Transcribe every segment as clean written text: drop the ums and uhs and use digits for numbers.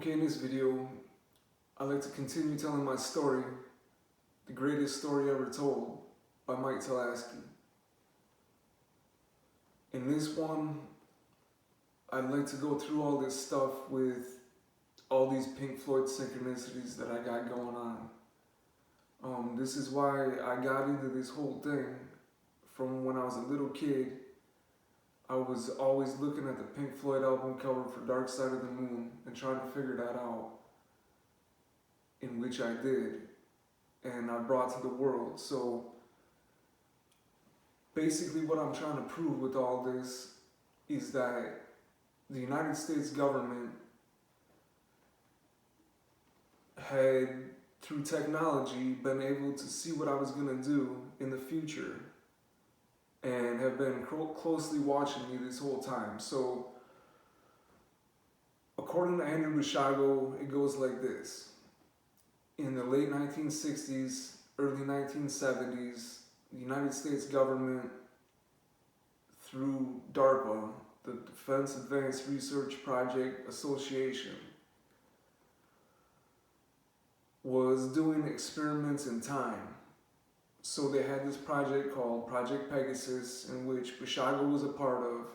Okay, in this video, I'd like to continue telling my story, The Greatest Story Ever Told, by Mike Telasky. In this one, I'd like to go through all this stuff with all these Pink Floyd synchronicities that I got going on. This is why I got into this whole thing from when I was a little kid. I was always looking at the Pink Floyd album cover for Dark Side of the Moon and trying to figure that out, in which I did, and I brought to the world. So basically what I'm trying to prove with all this is that the United States government had, through technology, been able to see what I was going to do in the future and have been closely watching me this whole time. So, according to Andrew Bushago, it goes like this. In the late 1960s, early 1970s, the United States government, through DARPA, the Defense Advanced Research Project Association, was doing experiments in time. So they had this project called Project Pegasus, in which Bushago was a part of,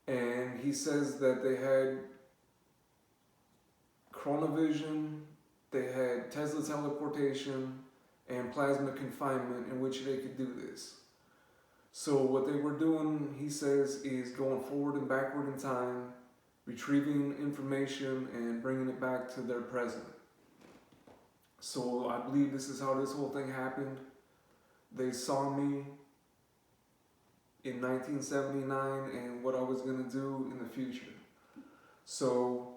and he says that they had chronovision, they had Tesla teleportation, and plasma confinement, in which they could do this. So what they were doing, he says, is going forward and backward in time, retrieving information and bringing it back to their present. So I believe this is how this whole thing happened. They saw me in 1979 and what I was going to do in the future. So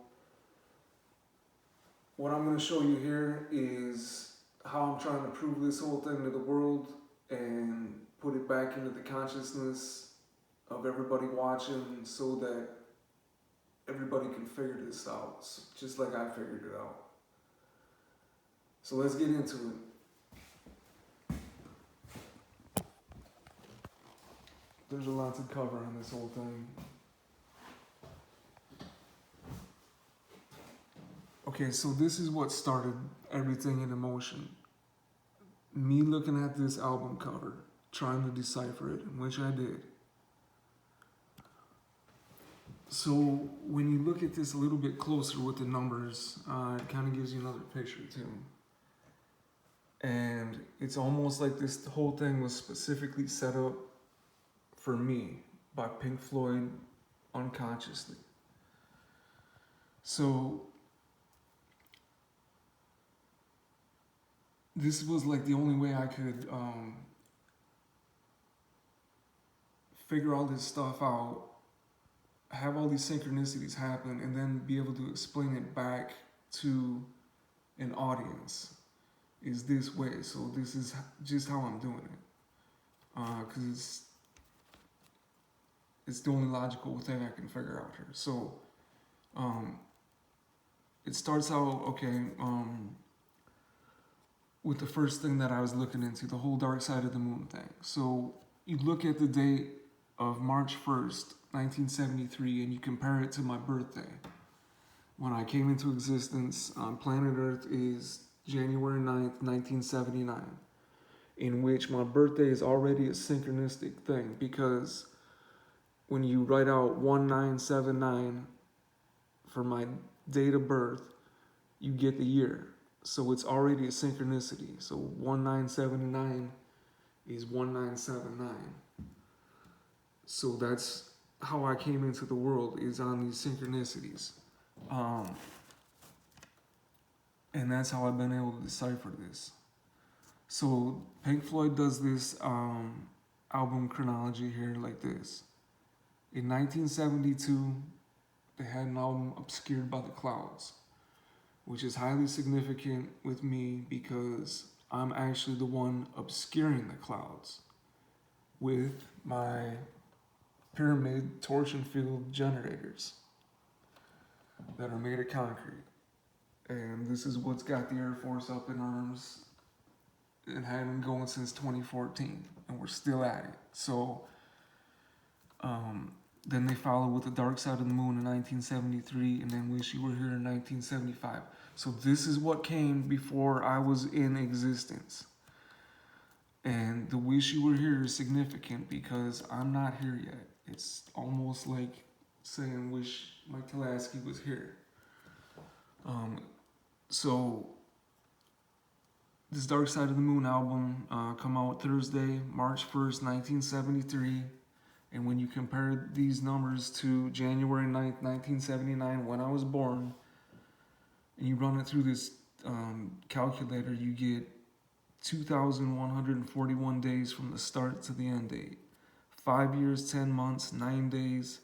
what I'm going to show you here is how I'm trying to prove this whole thing to the world and put it back into the consciousness of everybody watching so that everybody can figure this out, just like I figured it out. So let's get into it. There's a lot to cover on this whole thing. Okay, so this is what started everything into motion. Me looking at this album cover, trying to decipher it, which I did. So when you look at this a little bit closer with the numbers, it kind of gives you another picture too. And it's almost like this whole thing was specifically set up for me by Pink Floyd unconsciously. So this was like the only way I could figure all this stuff out, have all these synchronicities happen, and then be able to explain it back to an audience. Is this way. So this is just how I'm doing it, because it's the only logical thing I can figure out here. So it starts out okay with the first thing that I was looking into, the whole Dark Side of the Moon thing. So you look at the date of March 1st, 1973, and you compare it to my birthday. When I came into existence on planet Earth is January 9th, 1979, in which my birthday is already a synchronistic thing, because when you write out 1979 for my date of birth, you get the year. So it's already a synchronicity. So 1979 is 1979. So that's how I came into the world, is on these synchronicities. And that's how I've been able to decipher this. So Pink Floyd does this album chronology here like this. In 1972, they had an album Obscured by the Clouds, which is highly significant with me because I'm actually the one obscuring the clouds with my pyramid torsion field generators that are made of concrete. And this is what's got the Air Force up in arms and had been going since 2014, and we're still at it. So Then they follow with The Dark Side of the Moon in 1973, and then Wish You Were Here in 1975. So this is what came before I was in existence. And the Wish You Were Here is significant because I'm not here yet. It's almost like saying Wish Mike Telasky was here. So this Dark Side of the Moon album come out Thursday, March 1st, 1973. And when you compare these numbers to January 9th, 1979, when I was born, and you run it through this calculator, you get 2,141 days from the start to the end date. 5 years, 10 months, 9 days,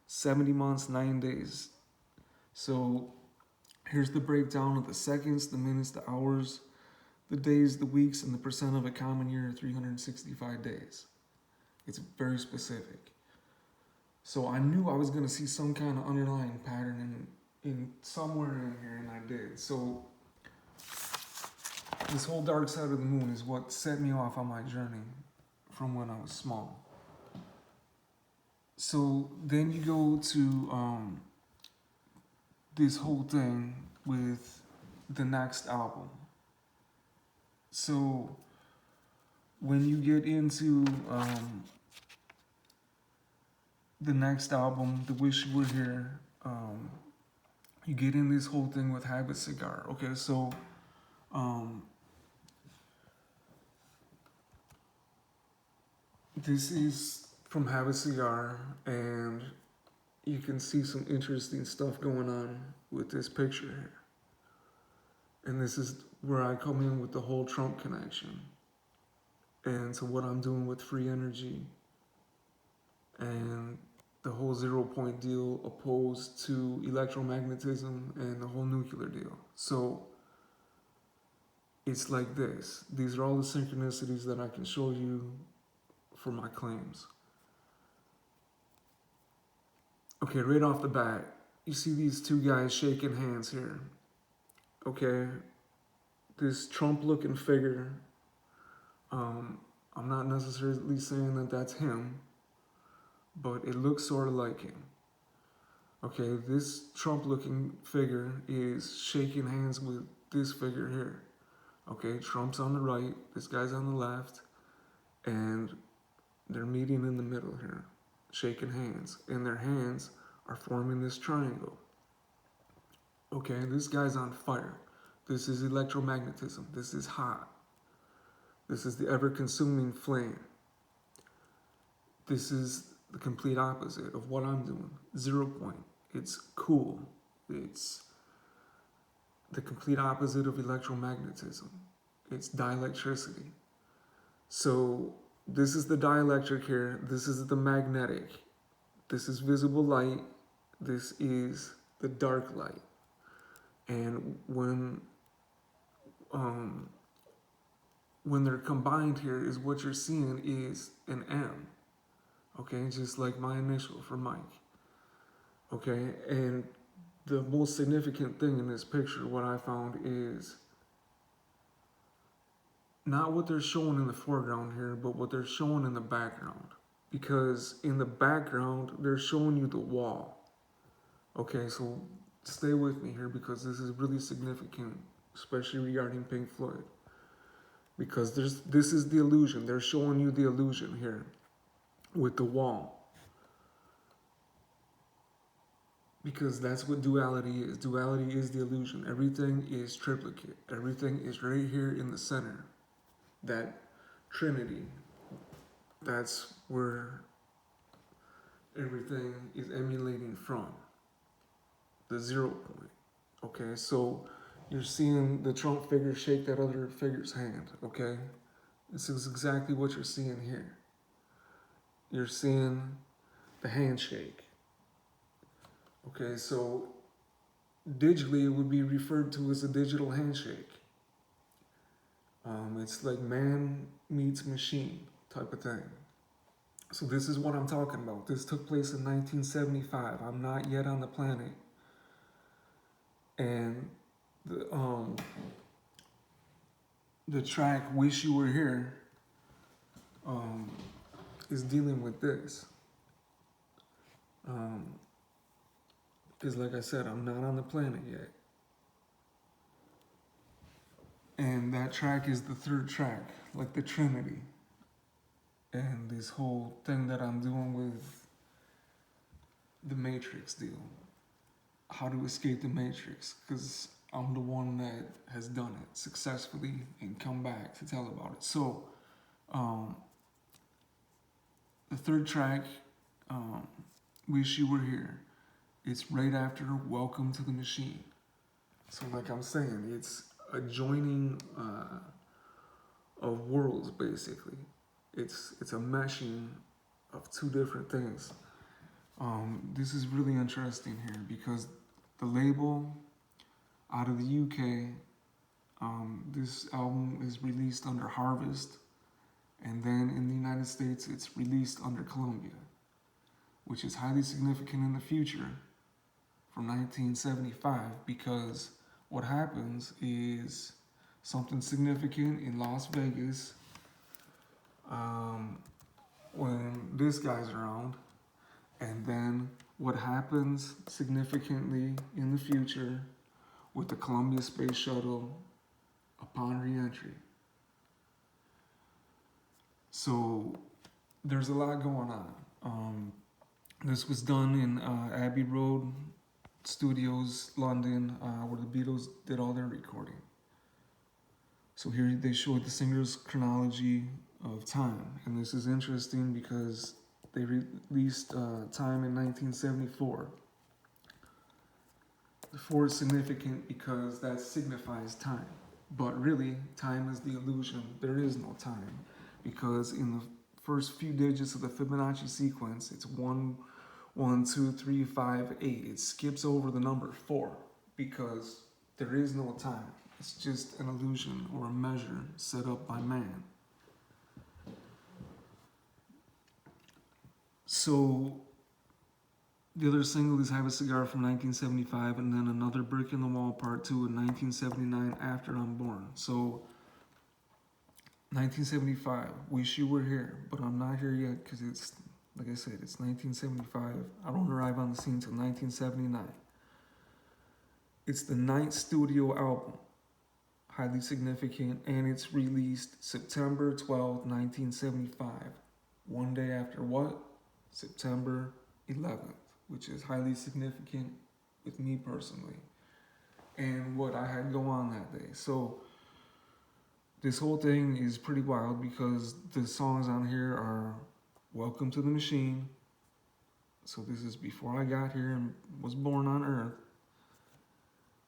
70 months, 9 days. So here's the breakdown of the seconds, the minutes, the hours, the days, the weeks, and the percent of a common year, 365 days. It's very specific. So I knew I was going to see some kind of underlying pattern in somewhere in here, and I did. So this whole Dark Side of the Moon is what set me off on my journey from when I was small. So then you go to this whole thing with the next album. So when you get into the next album, The Wish You Were Here, you get in this whole thing with Habit Cigar. Okay, so this is from Habit Cigar, and you can see some interesting stuff going on with this picture here. And this is where I come in with the whole Trump connection, and so what I'm doing with free energy and the whole 0 point deal opposed to electromagnetism and the whole nuclear deal. So it's like this. These are all the synchronicities that I can show you for my claims. Okay, right off the bat, you see these two guys shaking hands here. Okay, this Trump-looking figure, I'm not necessarily saying that that's him, but it looks sort of like him. Okay, this Trump-looking figure is shaking hands with this figure here. Okay, Trump's on the right, this guy's on the left, and they're meeting in the middle here, shaking hands, and their hands are forming this triangle. Okay, this guy's on fire. This is electromagnetism. This is hot. This is the ever-consuming flame. This is the complete opposite of what I'm doing. 0 point. It's cool. It's the complete opposite of electromagnetism. It's dielectricity. So this is the dielectric here. This is the magnetic. This is visible light. This is the dark light. And when they're combined here, is what you're seeing is an M. Okay, just like my initial for Mike. Okay, and the most significant thing in this picture, what I found, is not what they're showing in the foreground here, but what they're showing in the background. Because in the background, they're showing you the wall. Okay, so stay with me here because this is really significant, especially regarding Pink Floyd. Because this is the illusion. They're showing you the illusion here with the wall. Because that's what duality is. Duality is the illusion. Everything is triplicate. Everything is right here in the center. That Trinity, that's where everything is emulating from. The 0 point. Okay, so you're seeing the Trump figure shake that other figure's hand. Okay, this is exactly what you're seeing here. You're seeing the handshake. Okay, so digitally it would be referred to as a digital handshake. It's like man meets machine type of thing. So this is what I'm talking about. This took place in 1975. I'm not yet on the planet. And the track Wish You Were Here is dealing with this. Because, like I said, I'm not on the planet yet. And that track is the third track, like the Trinity. And this whole thing that I'm doing with the Matrix deal, how to escape the Matrix, because I'm the one that has done it successfully and come back to tell about it. So, um, the third track, um, Wish You Were Here, it's right after Welcome to the Machine. So, like I'm saying, it's a joining of worlds, basically. It's a meshing of two different things. This is really interesting here because the label out of the UK, this album is released under Harvest, and then in the United States, it's released under Columbia, which is highly significant in the future from 1975 because what happens is something significant in Las Vegas when this guy's around, and then what happens significantly in the future with the Columbia Space Shuttle upon re-entry. So there's a lot going on. This was done in Abbey Road Studios, London, where the Beatles did all their recording. So here they showed the singer's chronology of time, and this is interesting because they released Time in 1974. The 4 is significant because that signifies time, but really, time is the illusion. There is no time because in the first few digits of the Fibonacci sequence, it's 1, 1, 2, 3, 5, 8. It skips over the number 4 because there is no time. It's just an illusion or a measure set up by man. So the other single is Have a Cigar from 1975, and then Another Brick in the Wall Part 2 in 1979 After I'm Born. So 1975, Wish You Were Here, but I'm not here yet because it's, like I said, it's 1975. I don't arrive on the scene until 1979. It's the 9th studio album, highly significant, and it's released September 12th, 1975. One day after what? September 11th, which is highly significant with me personally and what I had go on that day. So this whole thing is pretty wild because the songs on here are Welcome to the Machine. So this is before I got here and was born on Earth.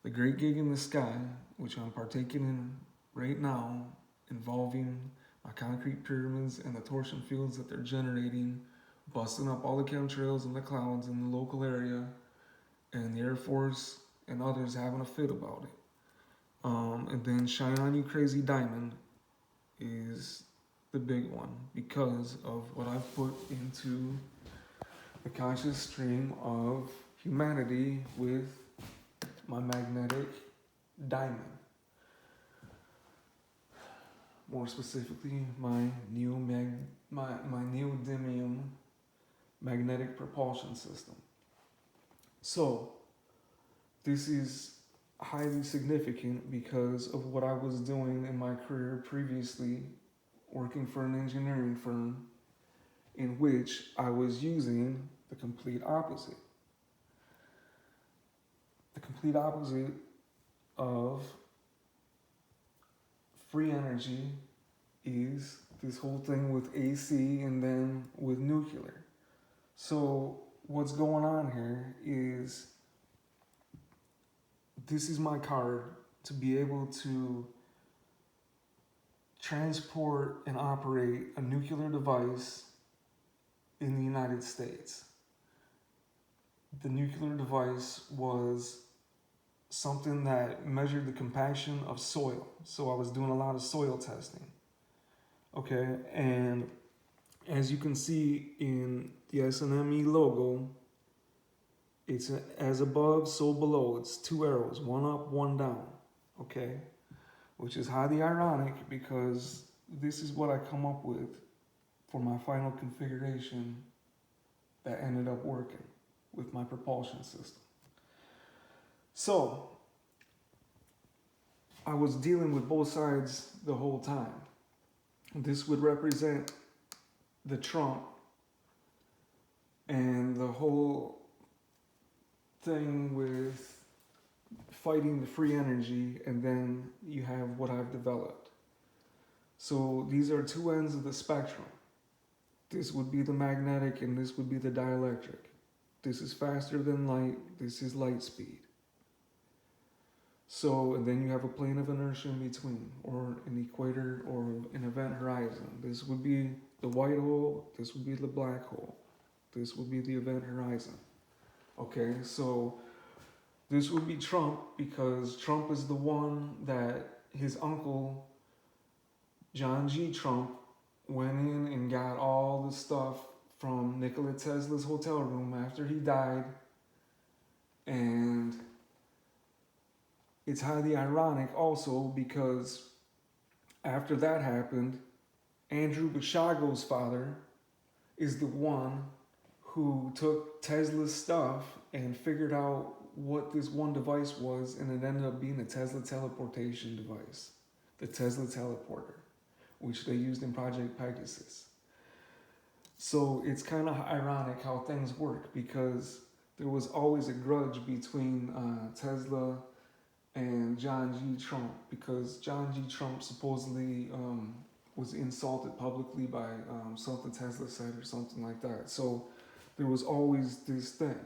The Great Gig in the Sky, which I'm partaking in right now, involving my concrete pyramids and the torsion fields that they're generating, busting up all the chemtrails and the clouds in the local area, and the Air Force and others having a fit about it. And then Shine On You Crazy Diamond is the big one because of what I've put into the conscious stream of humanity with my magnetic diamond. More specifically, my neodymium magnetic propulsion system. So this is highly significant because of what I was doing in my career previously, working for an engineering firm in which I was using the complete opposite. The complete opposite of free energy is this whole thing with AC and then with nuclear. So what's going on here is this is my card to be able to transport and operate a nuclear device in the United States. The nuclear device was something that measured the compaction of soil. So I was doing a lot of soil testing. Okay, and as you can see in the SNME logo, it's as above, so below. It's 2 arrows, one up, one down. Okay, which is highly ironic because this is what I come up with for my final configuration that ended up working with my propulsion system. So I was dealing with both sides the whole time. This would represent the Trump and the whole thing with fighting the free energy, and then you have what I've developed. So these are two ends of the spectrum. This would be the magnetic and this would be the dielectric. This is faster than light, this is light speed. So, and then you have a plane of inertia in between, or an equator, or an event horizon. This would be the white hole, this would be the black hole. This would be the event horizon. Okay, so this would be Trump, because Trump is the one that his uncle, John G. Trump, went in and got all the stuff from Nikola Tesla's hotel room after he died. And it's highly ironic also because after that happened, Andrew Basiago's father is the one who took Tesla's stuff and figured out what this one device was, and it ended up being a Tesla teleportation device, the Tesla teleporter, which they used in Project Pegasus. So it's kind of ironic how things work, because there was always a grudge between Tesla and John G. Trump, because John G. Trump supposedly was insulted publicly by something Tesla said or something like that. So there was always this thing.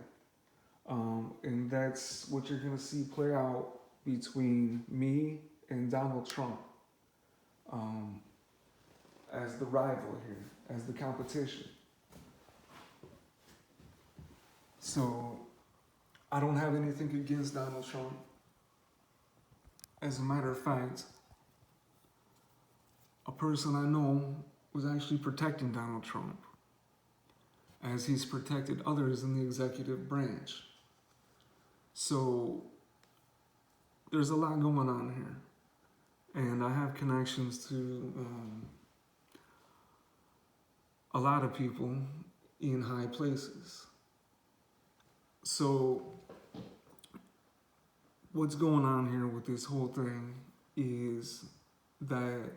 And that's what you're going to see play out between me and Donald Trump as the rival here, as the competition. So I don't have anything against Donald Trump. As a matter of fact, a person I know was actually protecting Donald Trump, as he's protected others in the executive branch. So there's a lot going on here. And I have connections to a lot of people in high places. So what's going on here with this whole thing is that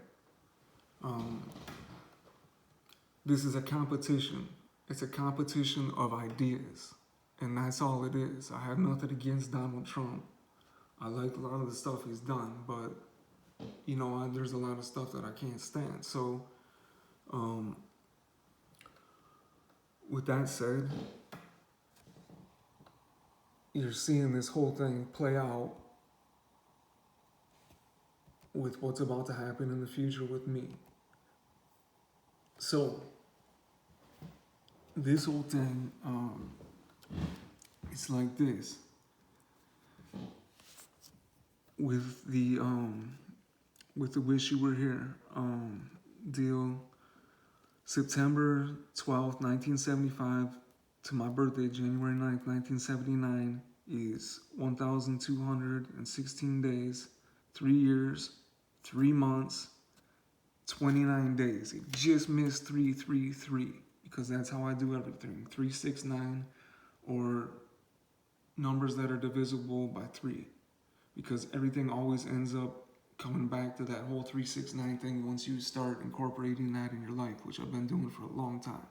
this is a competition. It's a competition of ideas. And that's all it is. I have nothing against Donald Trump. I like a lot of the stuff he's done, but you know, there's a lot of stuff that I can't stand. So with that said, you're seeing this whole thing play out with what's about to happen in the future with me. So this whole thing, it's like this. With the Wish You Were Here deal, September 12th, 1975 to my birthday, January 9th, 1979, is 1,216 days, 3 years, 3 months, 29 days. It just missed 333, because that's how I do everything. 369, or numbers that are divisible by 3, because everything always ends up coming back to that whole 369 thing once you start incorporating that in your life, which I've been doing for a long time.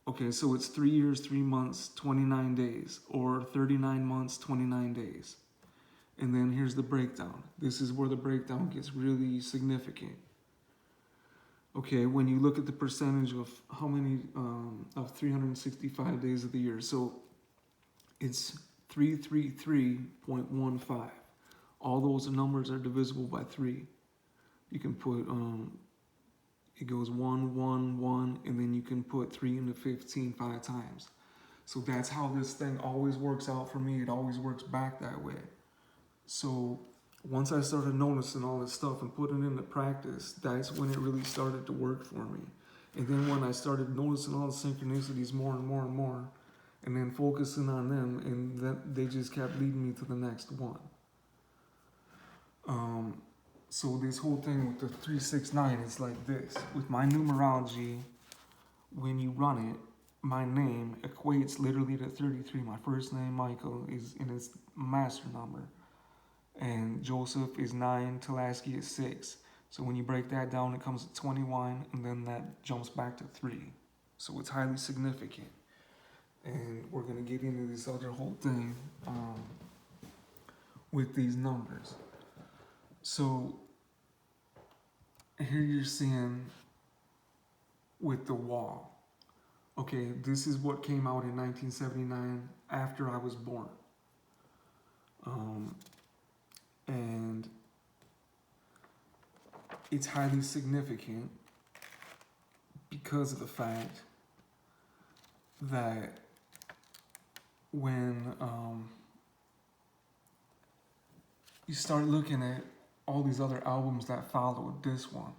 Okay, so it's 3 years, 3 months, 29 days, or 39 months, 29 days. And then here's the breakdown. This is where the breakdown gets really significant. Okay, when you look at the percentage of how many, of 365 days of the year, so it's 333.15. All those numbers are divisible by 3. You can put, it goes 1, 1, 1, and then you can put 3 into 15 5 times. So that's how this thing always works out for me. It always works back that way. So once I started noticing all this stuff and putting it into practice, that's when it really started to work for me. And then when I started noticing all the synchronicities more and more and more, and then focusing on them, and that they just kept leading me to the next one. So this whole thing with the 369 is like this. With my numerology, when you run it, my name equates literally to 33. My first name, Michael, is in its master number. And Joseph is 9, Tulaski is 6. So when you break that down, it comes to 21, and then that jumps back to 3. So it's highly significant. And we're going to get into this other whole thing with these numbers. So here you're seeing with the wall. Okay, this is what came out in 1979 after I was born. And it's highly significant because of the fact that when you start looking at all these other albums that followed this one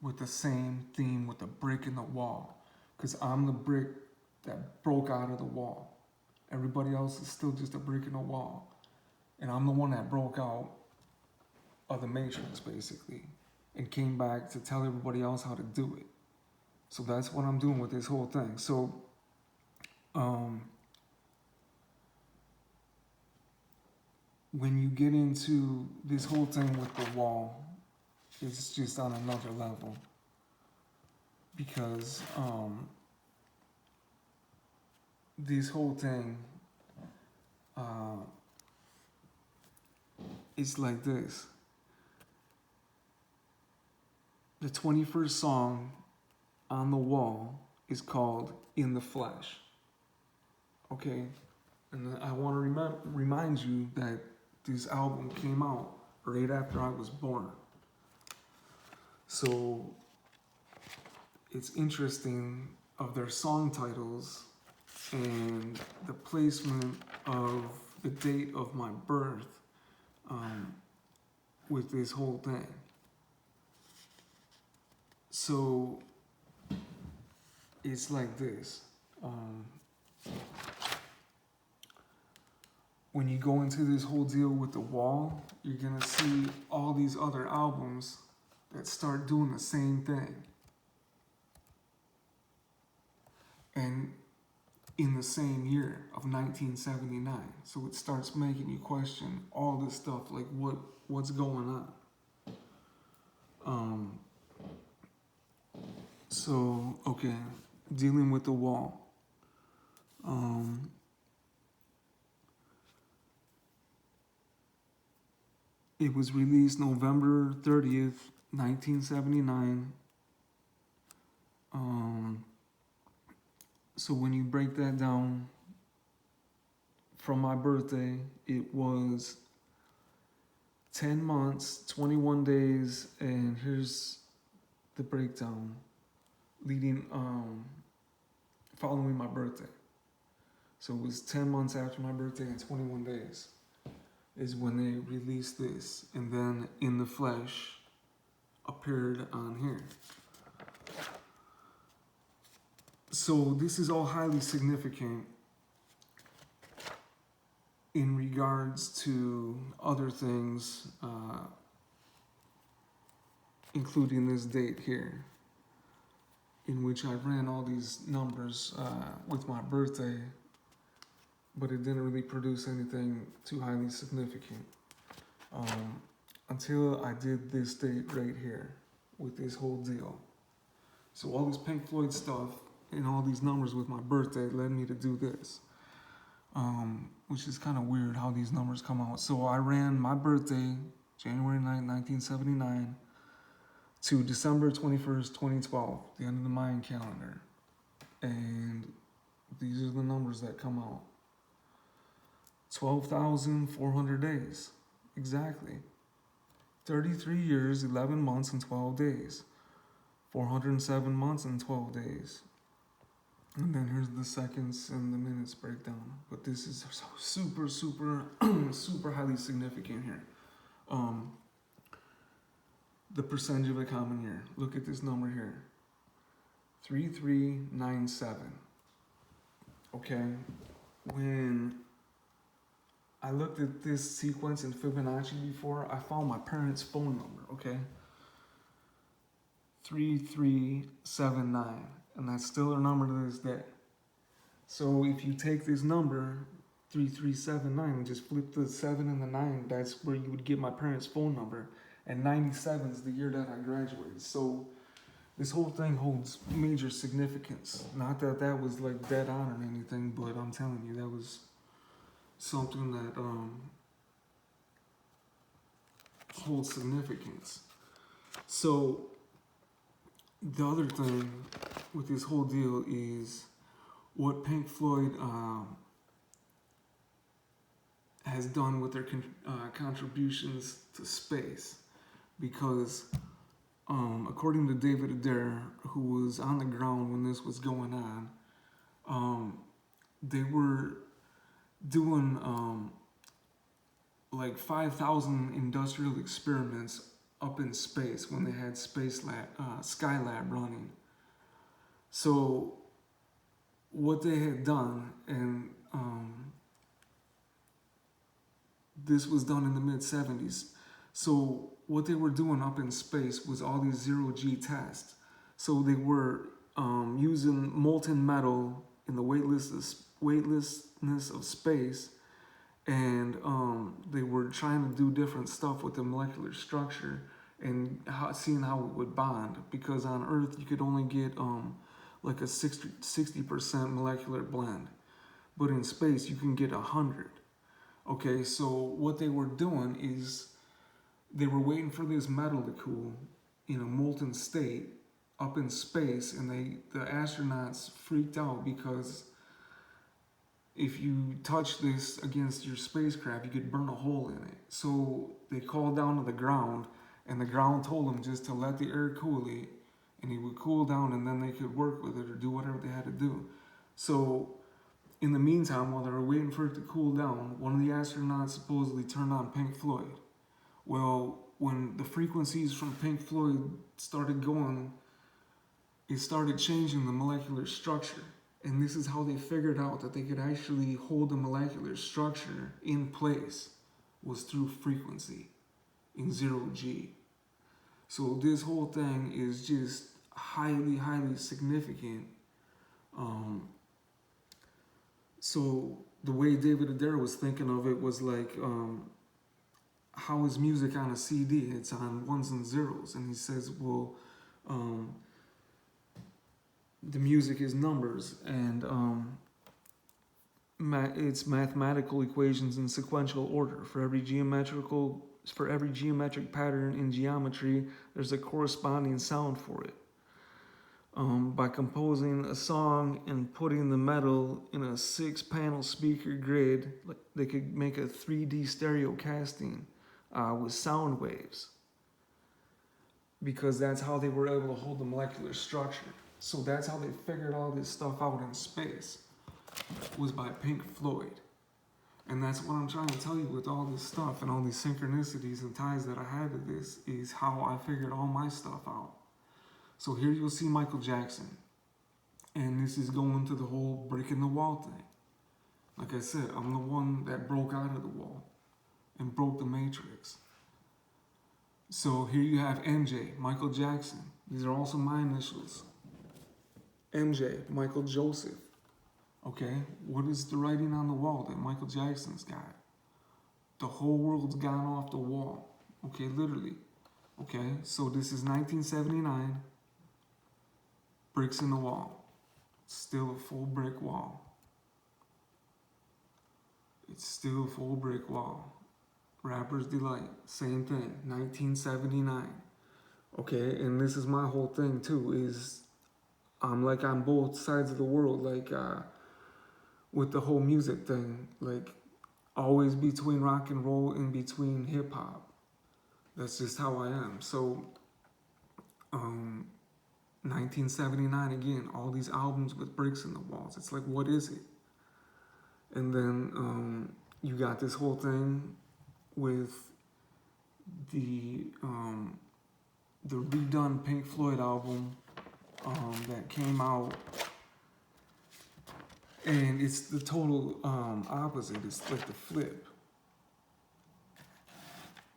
with the same theme, with the brick in the wall, because I'm the brick that broke out of the wall. Everybody else is still just a brick in the wall. And I'm the one that broke out of the matrix, basically, and came back to tell everybody else how to do it. So that's what I'm doing with this whole thing. So, when you get into this whole thing with the wall, it's just on another level. Because this whole thing is like this. The 21st song on the wall is called In the Flesh. Okay? And I want to remind you that this album came out right after I was born. So it's interesting of their song titles and the placement of the date of my birth with this whole thing. So it's like this. When you go into this whole deal with the wall, you're gonna see all these other albums that start doing the same thing. And in the same year of 1979. So it starts making you question all this stuff, like what's going on. So, okay, dealing with the wall. It was released November 30th, 1979. So when you break that down from my birthday, it was 10 months, 21 days, and here's the breakdown leading, following my birthday. So it was 10 months after my birthday and 21 days is when they released this. And then In the Flesh appeared on here. So this is all highly significant in regards to other things, including this date here, in which I ran all these numbers with my birthday, but it didn't really produce anything too highly significant until I did this date right here with this whole deal. So all this Pink Floyd stuff and all these numbers with my birthday led me to do this, which is kind of weird how these numbers come out. So I ran my birthday, January 9th, 1979, to December 21st, 2012, the end of the Mayan calendar. And these are the numbers that come out. 12,400 days, exactly. 33 years, 11 months, and 12 days. 407 months and 12 days. And then here's the seconds and the minutes breakdown. But this is super, super, super highly significant here. The percentage of a common year. Look at this number here. 3397. Okay? When I looked at this sequence in Fibonacci before, I found my parents' phone number, okay? 3379. And that's still their number to this day. So if you take this number 3379 and just flip the 7 and the 9, that's where you would get my parents' phone number. And 97 is the year that I graduated. So this whole thing holds major significance. Not that that was like dead on or anything, but I'm telling you, that was something that holds significance. So the other thing with this whole deal is what Pink Floyd has done with their contributions to space, because according to David Adair, who was on the ground when this was going on, they were doing like 5,000 industrial experiments up in space when they had Skylab running. So what they had done, and this was done in the mid 70s. So what they were doing up in space was all these zero-G tests. So they were using molten metal in the weightlessness of space, and they were trying to do different stuff with the molecular structure and seeing how it would bond. Because on Earth you could only get like a 60% molecular blend, but in space you can get 100. Okay, so what they were doing is they were waiting for this metal to cool in a molten state up in space, and the astronauts freaked out because if you touch this against your spacecraft, you could burn a hole in it. So they called down to the ground, and the ground told them just to let the air cool it, and it would cool down, and then they could work with it or do whatever they had to do. So in the meantime, while they were waiting for it to cool down, one of the astronauts supposedly turned on Pink Floyd. Well, when the frequencies from Pink Floyd started going, it started changing the molecular structure. And this is how they figured out that they could actually hold the molecular structure in place, was through frequency in 0G. So this whole thing is just highly, highly significant. So the way David Adair was thinking of it was like, how is music on a CD? It's on ones and zeros. And he says, well, the music is numbers, and it's mathematical equations in sequential order. For every geometric pattern in geometry, there's a corresponding sound for it. By composing a song and putting the metal in a 6-panel speaker grid, they could make a 3D stereo casting with sound waves, because that's how they were able to hold the molecular structure. So that's how they figured all this stuff out in space, was by Pink Floyd. And that's what I'm trying to tell you with all this stuff and all these synchronicities and ties that I had to this, is how I figured all my stuff out. So here you'll see Michael Jackson. And this is going to the whole breaking the wall thing. Like I said, I'm the one that broke out of the wall and broke the matrix. So here you have MJ, Michael Jackson. These are also my initials. MJ, Michael Joseph. Okay, what is the writing on the wall that Michael Jackson's got? The whole world's gone off the wall. Okay, literally. Okay, so this is 1979. Bricks in the wall. Still a full brick wall. It's still a full brick wall. Rapper's Delight, same thing, 1979. Okay, and this is my whole thing too, is I'm like on both sides of the world, like with the whole music thing, like always between rock and roll and between hip hop. That's just how I am. So 1979 again, all these albums with bricks in the walls. It's like, what is it? And then you got this whole thing with the redone Pink Floyd album that came out, and it's the total opposite. It's like the flip.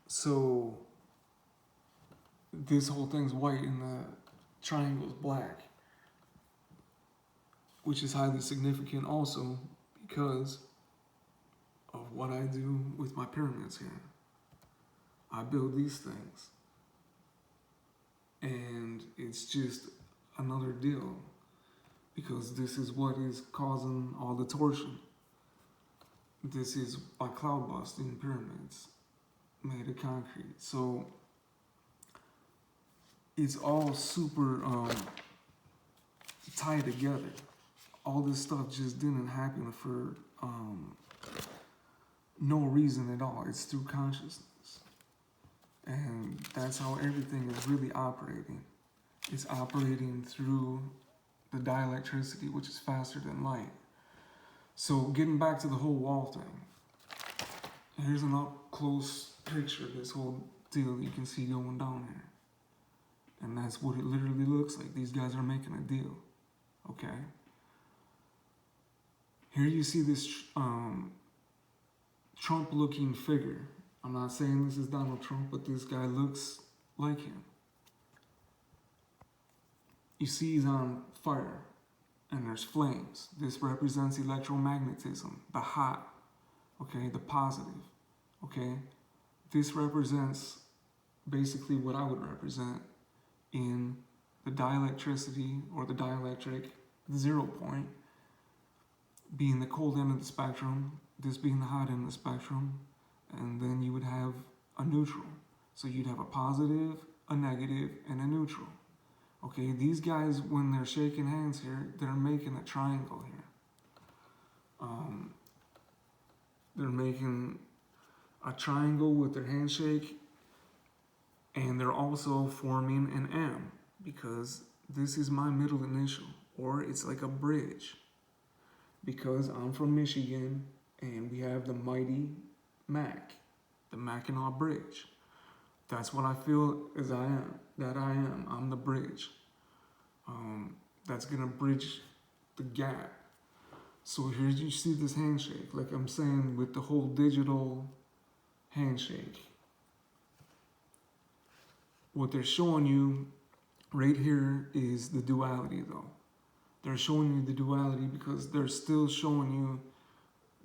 So this whole thing's white and the triangle's black, which is highly significant also because of what I do with my pyramids here. I build these things, and it's just another deal because this is what is causing all the torsion. This is by cloud busting pyramids made of concrete. So it's all super tied together. All this stuff just didn't happen for no reason at all. It's through consciousness. And that's how everything is really operating. It's operating through the dielectricity, which is faster than light. So getting back to the whole wall thing, here's an up close picture of this whole deal you can see going down here. And that's what it literally looks like. These guys are making a deal, okay? Here you see this Trump-looking figure. I'm not saying this is Donald Trump, but this guy looks like him. You see he's on fire, and there's flames. This represents electromagnetism, the hot, okay, the positive, okay? This represents basically what I would represent in the dielectricity or the dielectric 0 point being the cold end of the spectrum, this being the hot end of the spectrum, and then you would have a neutral. So you'd have a positive, a negative, and a neutral. Okay, these guys, when they're shaking hands here, they're making a triangle here. They're making a triangle with their handshake, and they're also forming an M, because this is my middle initial, or it's like a bridge. Because I'm from Michigan, and we have the mighty Mac, the Mackinac Bridge. That's what I feel as I am, that I am. I'm the bridge. That's gonna bridge the gap. So here you see this handshake, like I'm saying with the whole digital handshake. What they're showing you right here is the duality though. They're showing you the duality because they're still showing you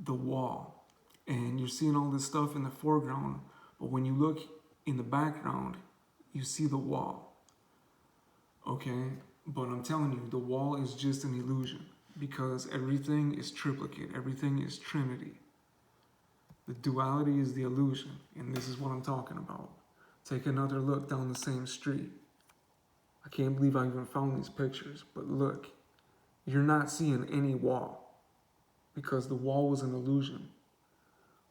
the wall. And you're seeing all this stuff in the foreground, but when you look in the background, you see the wall. Okay? But I'm telling you, the wall is just an illusion because everything is triplicate, everything is trinity. The duality is the illusion, and this is what I'm talking about. Take another look down the same street. I can't believe I even found these pictures, but look, you're not seeing any wall because the wall was an illusion.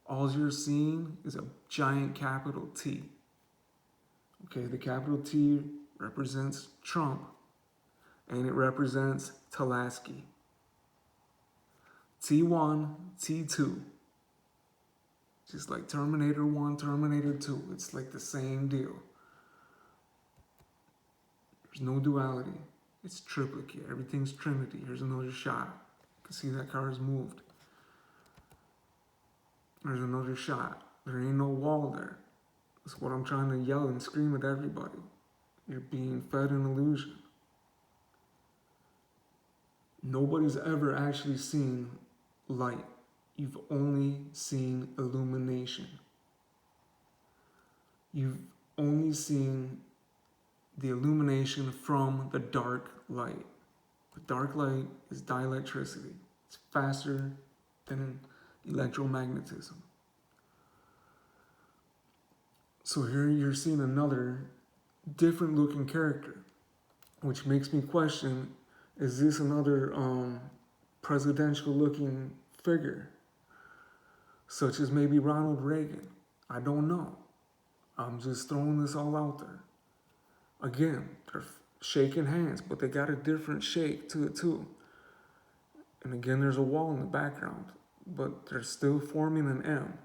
All you're seeing is a giant capital T. Okay, the capital T represents Trump, and it represents Talasky. T1, T2. Just like Terminator 1, Terminator 2. It's like the same deal. There's no duality. It's triplicate. Everything's trinity. Here's another shot. You can see that car is moved. There's another shot. There ain't no wall there. That's what I'm trying to yell and scream at everybody. You're being fed an illusion. Nobody's ever actually seen light. You've only seen illumination. You've only seen the illumination from the dark light. The dark light is dielectricity. It's faster than electromagnetism. So here you're seeing another different looking character, which makes me question, is this another presidential looking figure, such as maybe Ronald Reagan? I don't know. I'm just throwing this all out there. Again, they're shaking hands, but they got a different shake to it too. And again, there's a wall in the background, but they're still forming an M.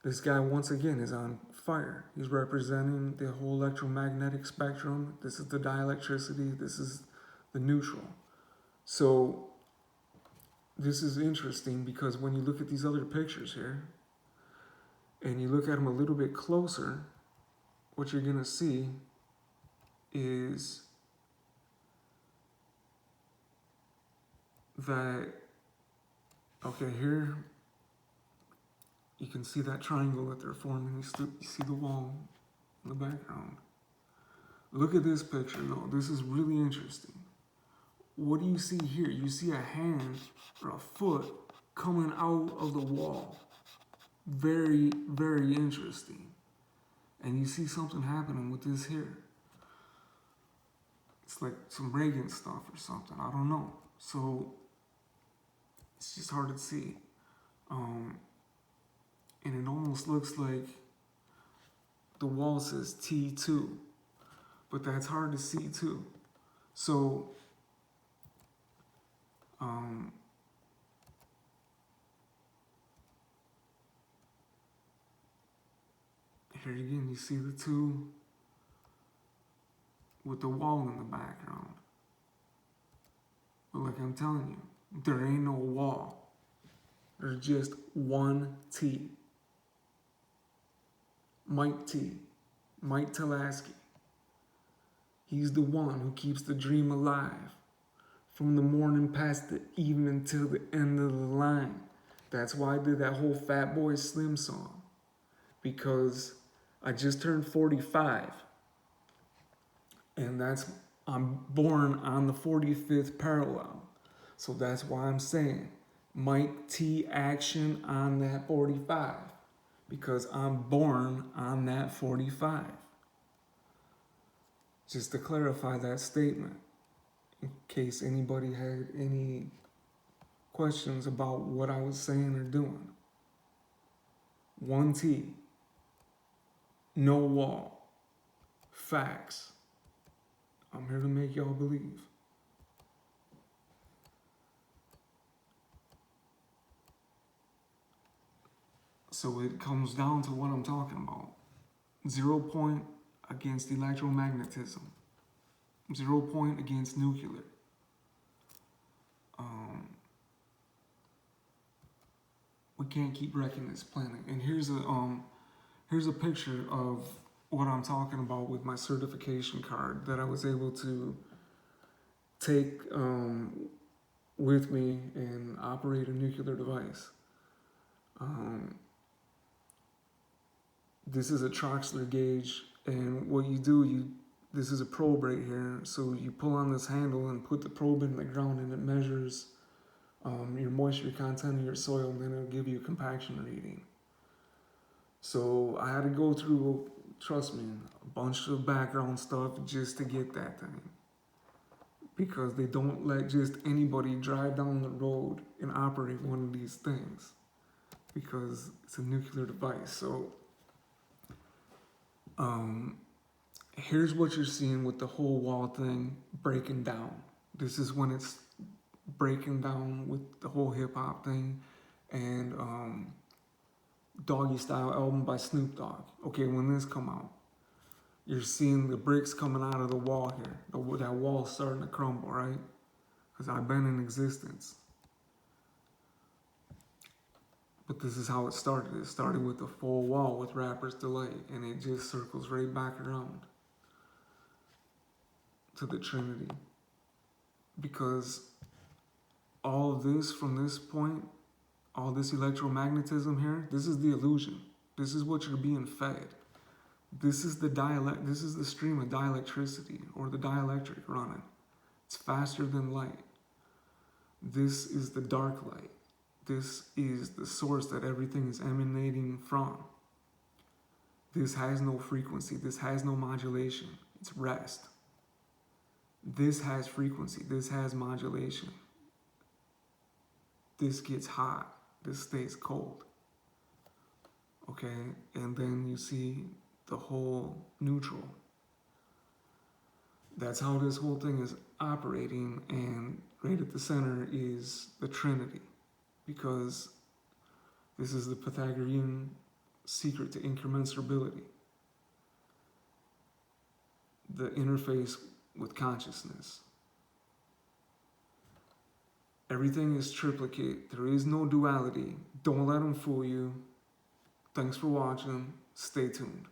This guy, once again, is on fire. He's representing the whole electromagnetic spectrum. This is the dielectricity. This is the neutral. So this is interesting because when you look at these other pictures here, and you look at them a little bit closer, what you're gonna see is that, okay, here you can see that triangle that they're forming. You see the wall in the background. Look at this picture though. This is really interesting. What do you see here? You see a hand or a foot coming out of the wall. Very, very interesting. And you see something happening with this here. It's like some Reagan stuff or something. I don't know. So it's just hard to see. And it almost looks like the wall says T2, but that's hard to see too. So here again, you see the two with the wall in the background. But like I'm telling you, there ain't no wall. There's just one T. Mike T. Mike Telasky. He's the one who keeps the dream alive. From the morning past the evening till the end of the line. That's why I did that whole Fat Boy Slim song. Because I just turned 45. And I'm born on the 45th parallel. So that's why I'm saying Mike T action on that 45. Because I'm born on that 45. Just to clarify that statement, in case anybody had any questions about what I was saying or doing. One T, no wall, facts. I'm here to make y'all believe. So it comes down to what I'm talking about. 0 point against electromagnetism. 0 point against nuclear. We can't keep wrecking this planet. And here's a picture of what I'm talking about with my certification card that I was able to take with me and operate a nuclear device. This is a Troxler gauge, and what you do, this is a probe right here, so you pull on this handle and put the probe in the ground, and it measures your moisture content in your soil, and then it'll give you a compaction reading. So I had to go through, trust me, a bunch of background stuff just to get that thing. Because they don't let just anybody drive down the road and operate one of these things. Because it's a nuclear device. So here's what you're seeing with the whole wall thing breaking down. This is when it's breaking down with the whole hip hop thing and Doggy Style album by Snoop Dogg. Okay, when this come out, you're seeing the bricks coming out of the wall here. That wall's starting to crumble, right? Because I've been in existence. But this is how it started. It started with the full wall with Rapper's Delight, and it just circles right back around to the Trinity. Because all of this from this point, all this electromagnetism here, this is the illusion. This is what you're being fed. This is the stream of dielectricity or the dielectric running. It's faster than light. This is the dark light. This is the source that everything is emanating from. This has no frequency. This has no modulation. It's rest. This has frequency. This has modulation. This gets hot. This stays cold. Okay? And then you see the whole neutral. That's how this whole thing is operating, and right at the center is the Trinity. Because this is the Pythagorean secret to incommensurability. The interface with consciousness. Everything is triplicate. There is no duality. Don't let them fool you. Thanks for watching. Stay tuned.